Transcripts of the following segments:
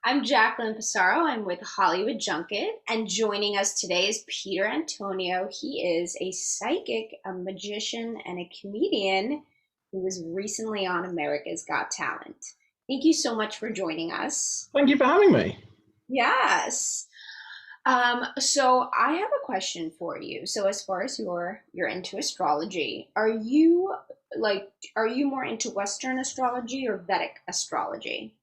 I'm Jaclyn Passaro. I'm with Hollywood Junket, and joining us today is Peter Antoniou. He is a psychic, a magician, and a comedian who was recently on America's Got Talent. Thank you so much for joining us. Thank you for having me. Yes. So I have a question for you. So as far as you're into astrology, are you more into Western astrology or Vedic astrology?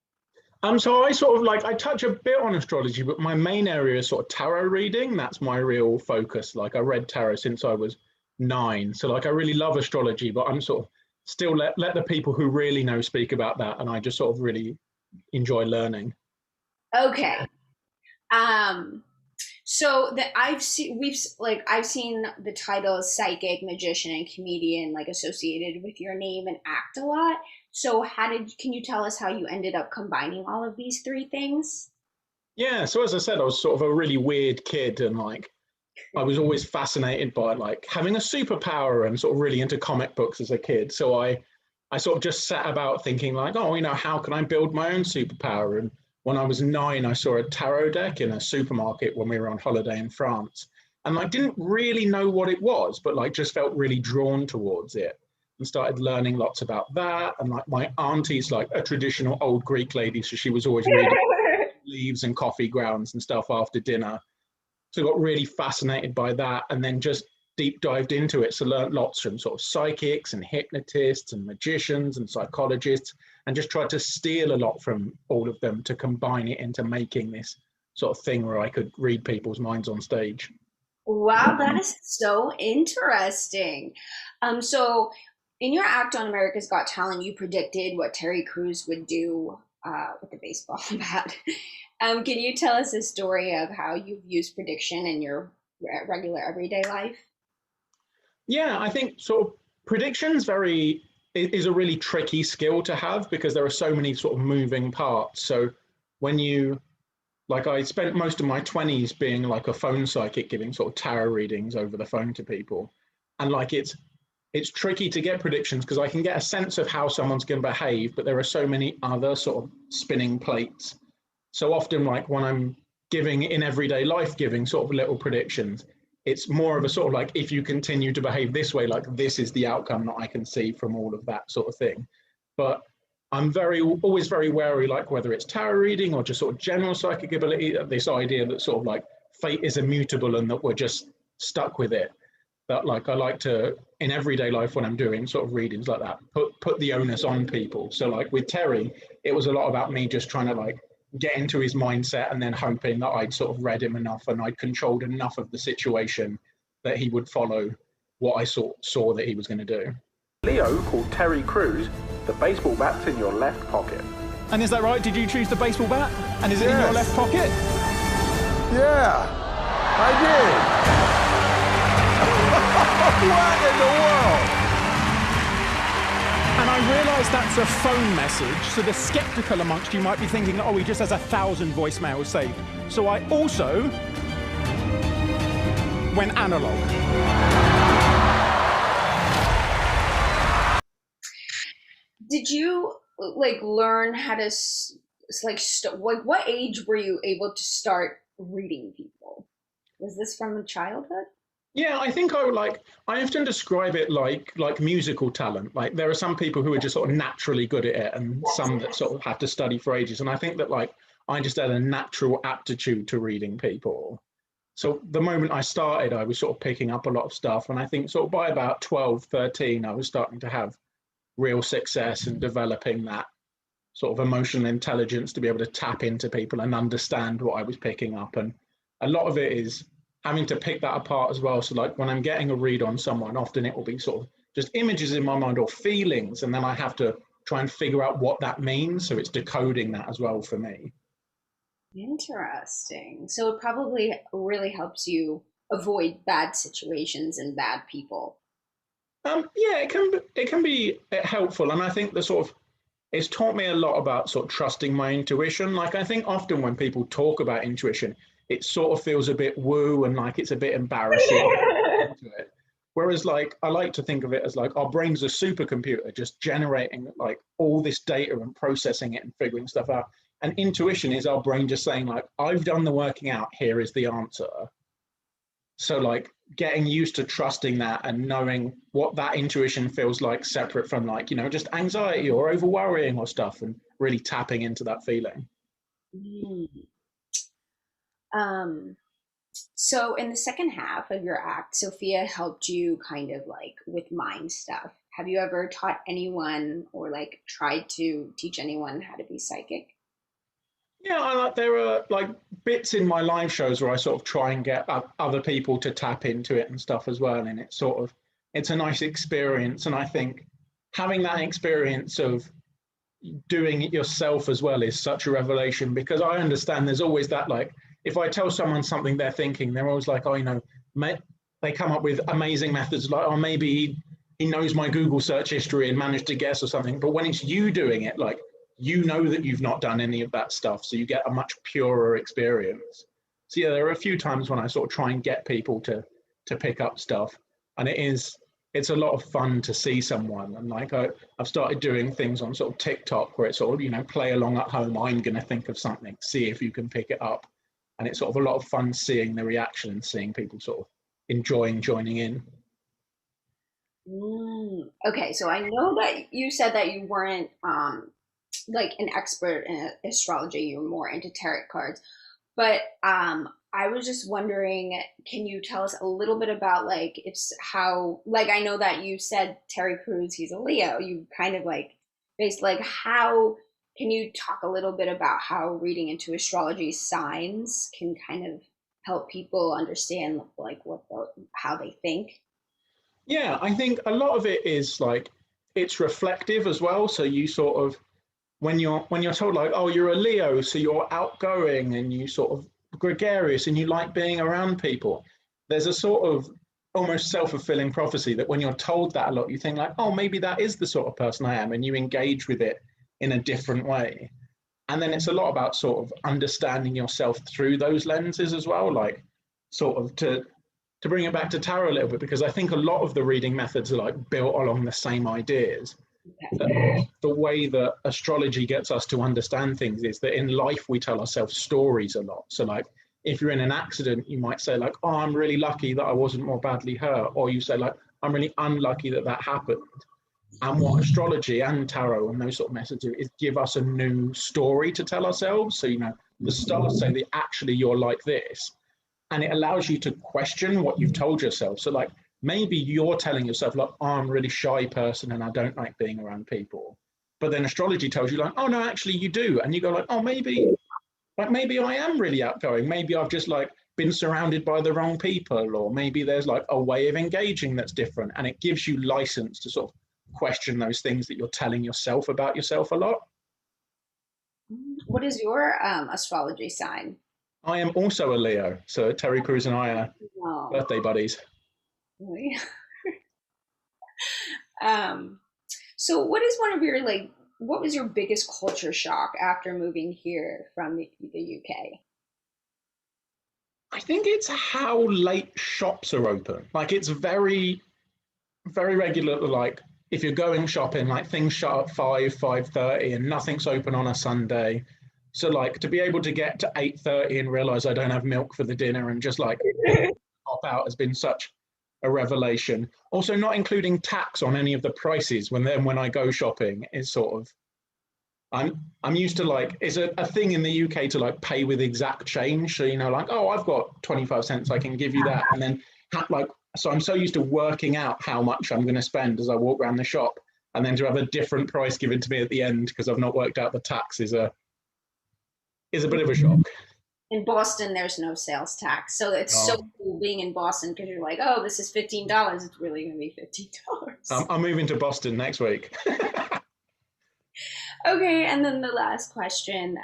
So I sort of like I touch a bit on astrology, but my main area is sort of tarot reading. That's my real focus. Like I read tarot since I was 9. So like I really love astrology, but I'm sort of still let the people who really know speak about that, and I just sort of really enjoy learning. Okay. Um, so that I've seen the titles psychic, magician, and comedian like associated with your name and act a lot. So can you tell us how you ended up combining all of these three things? Yeah, so as I said, I was sort of a really weird kid, and like I was always fascinated by like having a superpower and sort of really into comic books as a kid. So I sort of just sat about thinking like, oh, how can I build my own superpower? And when I was 9, I saw a tarot deck in a supermarket when we were on holiday in France. And I didn't really know what it was, but like just felt really drawn towards it and started learning lots about that. And like my auntie's like a traditional old Greek lady, so she was always reading leaves and coffee grounds and stuff after dinner. So I got really fascinated by that and then just deep dived into it. So learned lots from sort of psychics and hypnotists and magicians and psychologists and just tried to steal a lot from all of them to combine it into making this sort of thing where I could read people's minds on stage. Wow, that is so interesting. So in your act on America's Got Talent, you predicted what Terry Crews would do with the baseball bat. Can you tell us a story of how you've used prediction in your regular everyday life? Yeah, I think sort of predictions very is a really tricky skill to have because there are so many sort of moving parts. So when you like I spent most of my 20s being like a phone psychic giving sort of tarot readings over the phone to people. And like it's tricky to get predictions because I can get a sense of how someone's going to behave, but there are so many other sort of spinning plates. So often, like when I'm giving in everyday life, giving sort of little predictions, it's more of a sort of like, if you continue to behave this way, like this is the outcome that I can see from all of that sort of thing. But I'm always very wary, like whether it's tarot reading or just sort of general psychic ability, this idea that sort of like fate is immutable and that we're just stuck with it. That like I like to in everyday life when I'm doing sort of readings like that, put the onus on people. So like with Terry, it was a lot about me just trying to like get into his mindset and then hoping that I'd sort of read him enough and I'd controlled enough of the situation that he would follow what I saw that he was going to do. Leo called Terry Crews, the baseball bat's in your left pocket. And is that right? Did you choose the baseball bat? And is it in your left pocket? Yeah, I did. What in the world? And I realise that's a phone message, so the skeptical amongst you might be thinking, oh, he just has 1,000 voicemails saved. So I also went analog. Did you like learn how to like what age were you able to start reading people? Was this from childhood? Yeah, I think I often describe it like musical talent. Like there are some people who are just sort of naturally good at it and some that sort of have to study for ages. And I think that like I just had a natural aptitude to reading people. So the moment I started, I was sort of picking up a lot of stuff. And I think sort of by about 12, 13, I was starting to have real success in developing that sort of emotional intelligence to be able to tap into people and understand what I was picking up. And a lot of it is having to pick that apart as well. So like when I'm getting a read on someone, often it will be sort of just images in my mind or feelings, and then I have to try and figure out what that means. So it's decoding that as well for me. Interesting. So it probably really helps you avoid bad situations and bad people. Yeah, it can be helpful, and I think the sort of it's taught me a lot about sort of trusting my intuition. Like I think often when people talk about intuition, it sort of feels a bit woo and like it's a bit embarrassing into it. Whereas like I like to think of it as like our brain's a supercomputer just generating like all this data and processing it and figuring stuff out. And intuition is our brain just saying like, I've done the working out, here is the answer. So like getting used to trusting that and knowing what that intuition feels like separate from like, you know, just anxiety or over worrying or stuff, and really tapping into that feeling. Mm. So in the second half of your act, Sophia helped you kind of like with mind stuff. Have you ever taught anyone or like tried to teach anyone how to be psychic? Yeah, I like there are like bits in my live shows where I sort of try and get other people to tap into it and stuff as well. And it's sort of it's a nice experience. And I think having that experience of doing it yourself as well is such a revelation, because I understand there's always that like if I tell someone something they're thinking, they're always like, oh, you know, they come up with amazing methods like, oh, maybe he knows my Google search history and managed to guess or something. But when it's you doing it, like, you know that you've not done any of that stuff, so you get a much purer experience. So yeah, there are a few times when I sort of try and get people to pick up stuff, and it's a lot of fun to see someone. And like I've started doing things on sort of TikTok where it's sort of, you know, play along at home, I'm going to think of something, see if you can pick it up. And it's sort of a lot of fun seeing the reaction and seeing people sort of enjoying joining in. Okay, so I know that you said that you weren't like an expert in astrology, you were more into tarot cards, but I was just wondering, can you tell us a little bit about like it's how, like, I know that you said Terry Crews, he's a Leo, you kind of like based like how can you talk a little bit about how reading into astrology signs can kind of help people understand like how they think? Yeah, I think a lot of it is like it's reflective as well. So you sort of when you're told like, oh, you're a Leo, so you're outgoing and you sort of gregarious and you like being around people. There's a sort of almost self-fulfilling prophecy that when you're told that a lot, you think like, oh, maybe that is the sort of person I am, and you engage with it in a different way. And then it's a lot about sort of understanding yourself through those lenses as well, like sort of to bring it back to tarot a little bit, because I think a lot of the reading methods are like built along the same ideas. The way that astrology gets us to understand things is that in life we tell ourselves stories a lot. So like if you're in an accident, you might say like, oh, I'm really lucky that I wasn't more badly hurt, or you say like, I'm really unlucky that that happened. And what astrology and tarot and those sort of methods do is give us a new story to tell ourselves. So, you know, the stars say that actually you're like this, and it allows you to question what you've told yourself. So like maybe you're telling yourself like, oh, I'm a really shy person and I don't like being around people. But then astrology tells you like, oh no, actually you do. And you go like, oh, maybe I am really outgoing. Maybe I've just like been surrounded by the wrong people, or maybe there's like a way of engaging that's different. And it gives you license to sort of question those things that you're telling yourself about yourself a lot. What is your astrology sign? I am also a Leo. So Terry Crews and I are birthday buddies. Really? um, so what is one of your like, what was your biggest culture shock after moving here from the UK? I think it's how late shops are open. Like it's very, very regular. Like if you're going shopping, like things shut at 5:30 and nothing's open on a Sunday. So like to be able to get to 8:30 and realize I don't have milk for the dinner and just like pop out has been such a revelation. Also not including tax on any of the prices when I go shopping is sort of, I'm used to like, it's a thing in the UK to like pay with exact change. So, you know, like, oh, I've got 25 cents, I can give you that. And then like, so I'm so used to working out how much I'm going to spend as I walk around the shop. And then to have a different price given to me at the end because I've not worked out the tax is a bit of a shock. In Boston, there's no sales tax. So it's so cool being in Boston because you're like, oh, this is $15. It's really going to be $15. I'm moving to Boston next week. Okay, and then the last question,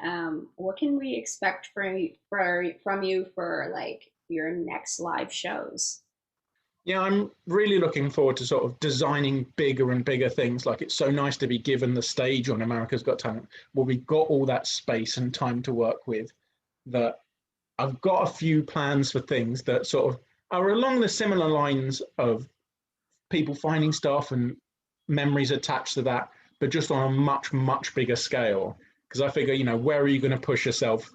what can we expect from you for like your next live shows? Yeah, I'm really looking forward to sort of designing bigger and bigger things. Like it's so nice to be given the stage on America's Got Talent, where we've got all that space and time to work with, that I've got a few plans for things that sort of are along the similar lines of people finding stuff and memories attached to that, but just on a much, much bigger scale. because I figure, where are you going to push yourself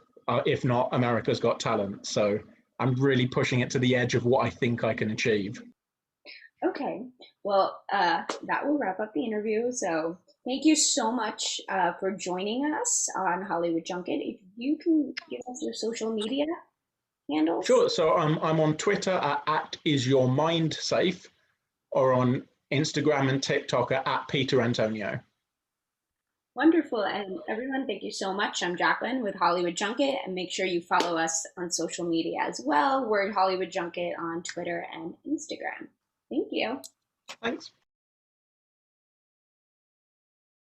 if not America's Got Talent? So I'm really pushing it to the edge of what I think I can achieve. Okay, well, that will wrap up the interview. So thank you so much for joining us on Hollywood Junket. If you can give us your social media handles. Sure. So I'm on Twitter at @isyourmindsafe, or on Instagram and TikTok at Peter Antoniou. Wonderful. And everyone, thank you so much. I'm Jaclyn with Hollywood Junket, and make sure you follow us on social media as well. We're at Hollywood Junket on Twitter and Instagram. Thank you. Thanks.